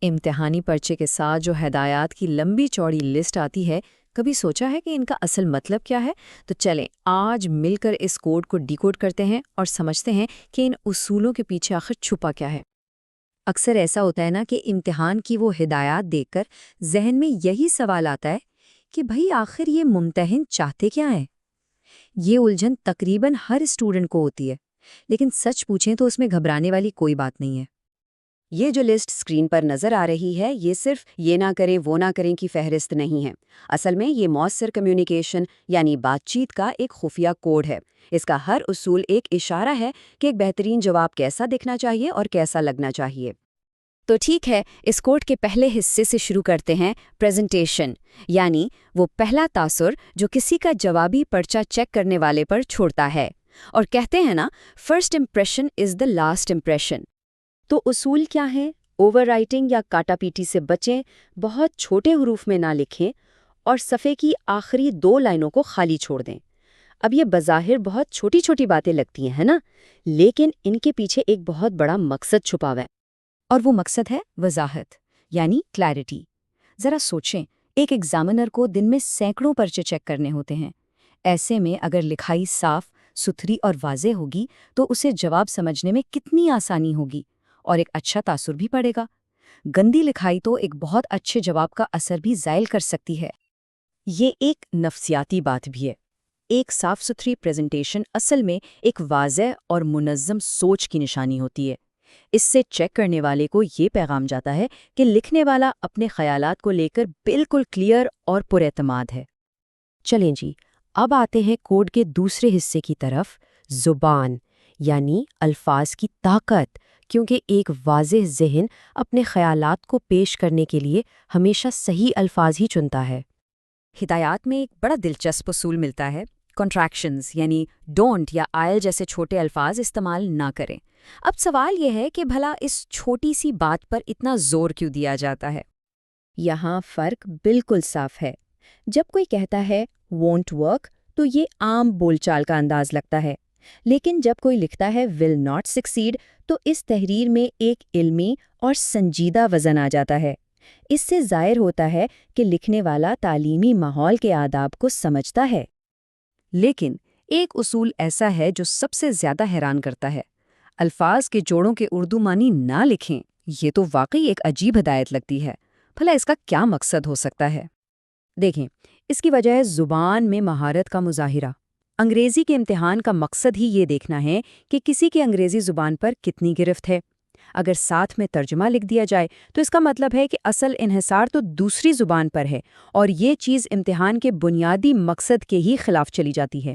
امتحانی پرچے کے ساتھ جو ہدایات کی لمبی چوڑی لسٹ آتی ہے، کبھی سوچا ہے کہ ان کا اصل مطلب کیا ہے؟ تو چلیں آج مل کر اس کوڈ کو ڈیکوڈ کرتے ہیں اور سمجھتے ہیں کہ ان اصولوں کے پیچھے آخر چھپا کیا ہے۔ اکثر ایسا ہوتا ہے نا کہ امتحان کی وہ ہدایات دیکھ کر ذہن میں یہی سوال آتا ہے کہ بھئی آخر یہ ممتحن چاہتے کیا ہیں؟ یہ الجھن تقریباً ہر اسٹوڈنٹ کو ہوتی ہے، لیکن سچ پوچھیں تو اس میں گھبرانے والی کوئی بات نہیں ہے۔ یہ جو لسٹ اسکرین پر نظر آ رہی ہے، یہ صرف یہ نہ کریں وہ نہ کریں کی فہرست نہیں ہے۔ اصل میں یہ مؤثر کمیونیکیشن یعنی بات چیت کا ایک خفیہ کوڈ ہے۔ اس کا ہر اصول ایک اشارہ ہے کہ ایک بہترین جواب کیسا دکھنا چاہیے اور کیسا لگنا چاہیے۔ تو ٹھیک ہے، اس کوڈ کے پہلے حصے سے شروع کرتے ہیں، پریزنٹیشن، یعنی وہ پہلا تاثر جو کسی کا جوابی پرچہ چیک کرنے والے پر چھوڑتا ہے۔ اور کہتے ہیں نا، first impression is the last impression. تو اصول کیا ہیں؟ اوور رائٹنگ یا کاٹا پیٹی سے بچیں، بہت چھوٹے حروف میں نہ لکھیں اور صفحے کی آخری 2 لائنوں کو خالی چھوڑ دیں۔ اب یہ بظاہر بہت چھوٹی چھوٹی باتیں لگتی ہیں نا، لیکن ان کے پیچھے ایک بہت بڑا مقصد چھپا ہوا ہے۔ اور وہ مقصد ہے وضاحت، یعنی کلیئرٹی۔ ذرا سوچیں، ایک ایگزامینر کو دن میں سینکڑوں پرچے چیک کرنے ہوتے ہیں۔ ایسے میں اگر لکھائی صاف، ستھری اور واضح ہوگی تو اسے جواب سمجھنے میں کتنی آسانی ہوگی اور ایک اچھا تاثر بھی پڑے گا۔ گندی لکھائی تو ایک بہت اچھے جواب کا اثر بھی زائل کر سکتی ہے۔ یہ ایک نفسیاتی بات بھی ہے۔ ایک صاف ستھری پریزنٹیشن اصل میں ایک واضح اور منظم سوچ کی نشانی ہوتی ہے۔ اس سے چیک کرنے والے کو یہ پیغام جاتا ہے کہ لکھنے والا اپنے خیالات کو لے کر بالکل کلیئر اور پر اعتماد ہے۔ چلیں جی، اب آتے ہیں کوڈ کے دوسرے حصے کی طرف، زبان، یعنی الفاظ کی طاقت، کیونکہ ایک واضح ذہن اپنے خیالات کو پیش کرنے کے لیے ہمیشہ صحیح الفاظ ہی چنتا ہے۔ ہدایات میں ایک بڑا دلچسپ اصول ملتا ہے، کنٹریکشنز، یعنی ڈونٹ یا آئل جیسے چھوٹے الفاظ استعمال نہ کریں۔ اب سوال یہ ہے کہ بھلا اس چھوٹی سی بات پر اتنا زور کیوں دیا جاتا ہے؟ یہاں فرق بالکل صاف ہے۔ جب کوئی کہتا ہے won't work تو یہ عام بول چال کا انداز لگتا ہے، لیکن جب کوئی لکھتا ہے will not succeed تو اس تحریر میں ایک علمی اور سنجیدہ وزن آ جاتا ہے۔ اس سے ظاہر ہوتا ہے کہ لکھنے والا تعلیمی ماحول کے آداب کو سمجھتا ہے۔ لیکن ایک اصول ایسا ہے جو سب سے زیادہ حیران کرتا ہے، الفاظ کے جوڑوں کے اردو معنی نہ لکھیں۔ یہ تو واقعی ایک عجیب ہدایت لگتی ہے۔ بھلا اس کا کیا مقصد ہو سکتا ہے؟ دیکھیں، اس کی وجہ ہے زبان میں مہارت کا مظاہرہ۔ انگریزی کے امتحان کا مقصد ہی یہ دیکھنا ہے کہ کسی کی انگریزی زبان پر کتنی گرفت ہے۔ اگر ساتھ میں ترجمہ لکھ دیا جائے تو اس کا مطلب ہے کہ اصل انحصار تو دوسری زبان پر ہے، اور یہ چیز امتحان کے بنیادی مقصد کے ہی خلاف چلی جاتی ہے۔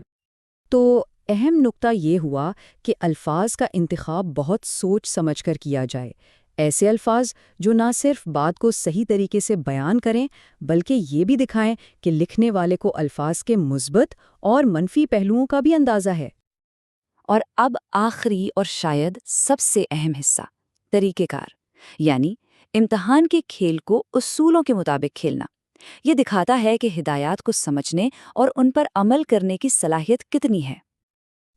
تو اہم نقطہ یہ ہوا کہ الفاظ کا انتخاب بہت سوچ سمجھ کر کیا جائے۔ ایسے الفاظ جو نہ صرف بات کو صحیح طریقے سے بیان کریں بلکہ یہ بھی دکھائیں کہ لکھنے والے کو الفاظ کے مثبت اور منفی پہلوؤں کا بھی اندازہ ہے۔ اور اب آخری اور شاید سب سے اہم حصہ، طریقہ کار، یعنی امتحان کے کھیل کو اصولوں کے مطابق کھیلنا۔ یہ دکھاتا ہے کہ ہدایات کو سمجھنے اور ان پر عمل کرنے کی صلاحیت کتنی ہے۔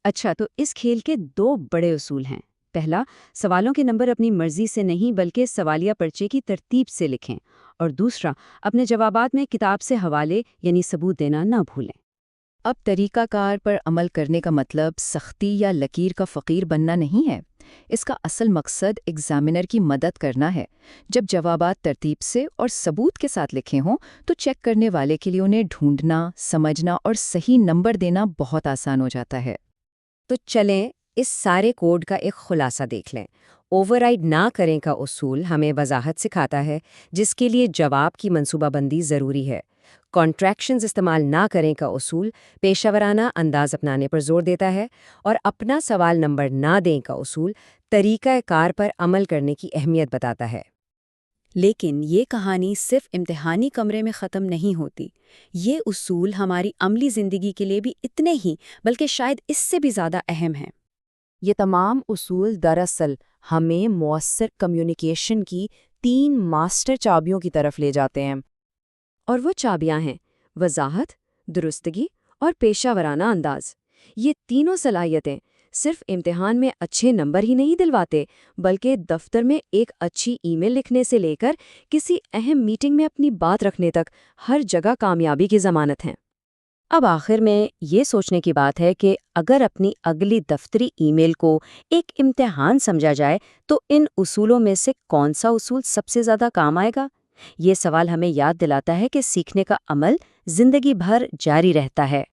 اچھا، تو اس کھیل کے 2 بڑے اصول ہیں۔ پہلا، سوالوں کے نمبر اپنی مرضی سے نہیں بلکہ سوالیہ پرچے کی ترتیب سے لکھیں، اور دوسرا، اپنے جوابات میں کتاب سے حوالے یعنی ثبوت دینا نہ بھولیں۔ اب طریقہ کار پر عمل کرنے کا مطلب سختی یا لکیر کا فقیر بننا نہیں ہے۔ اس کا اصل مقصد ایگزامینر کی مدد کرنا ہے۔ جب جوابات ترتیب سے اور ثبوت کے ساتھ لکھے ہوں تو چیک کرنے والے کے لیے انہیں ڈھونڈنا، سمجھنا اور صحیح نمبر دینا بہت آسان ہو جاتا ہے۔ تو چلیں اس سارے کوڈ کا ایک خلاصہ دیکھ لیں۔ اوور رائڈ نہ کریں کا اصول ہمیں وضاحت سکھاتا ہے، جس کے لیے جواب کی منصوبہ بندی ضروری ہے۔ کانٹریکشنز استعمال نہ کریں کا اصول پیشہ ورانہ انداز اپنانے پر زور دیتا ہے، اور اپنا سوال نمبر نہ دیں کا اصول طریقہ کار پر عمل کرنے کی اہمیت بتاتا ہے۔ لیکن یہ کہانی صرف امتحانی کمرے میں ختم نہیں ہوتی۔ یہ اصول ہماری عملی زندگی کے لیے بھی اتنے ہی بلکہ شاید اس سے بھی زیادہ اہم ہیں۔ یہ تمام اصول دراصل ہمیں مؤثر کمیونیکیشن کی 3 ماسٹر چابیوں کی طرف لے جاتے ہیں، اور وہ چابیاں ہیں وضاحت، درستگی اور پیشہ ورانہ انداز۔ یہ تینوں صلاحیتیں صرف امتحان میں اچھے نمبر ہی نہیں دلواتے، بلکہ دفتر میں ایک اچھی ای میل لکھنے سے لے کر کسی اہم میٹنگ میں اپنی بات رکھنے تک ہر جگہ کامیابی کی ضمانت ہیں۔ اب آخر میں یہ سوچنے کی بات ہے کہ اگر اپنی اگلی دفتری ای میل کو ایک امتحان سمجھا جائے تو ان اصولوں میں سے کون سا اصول سب سے زیادہ کام آئے گا؟ یہ سوال ہمیں یاد دلاتا ہے کہ سیکھنے کا عمل زندگی بھر جاری رہتا ہے۔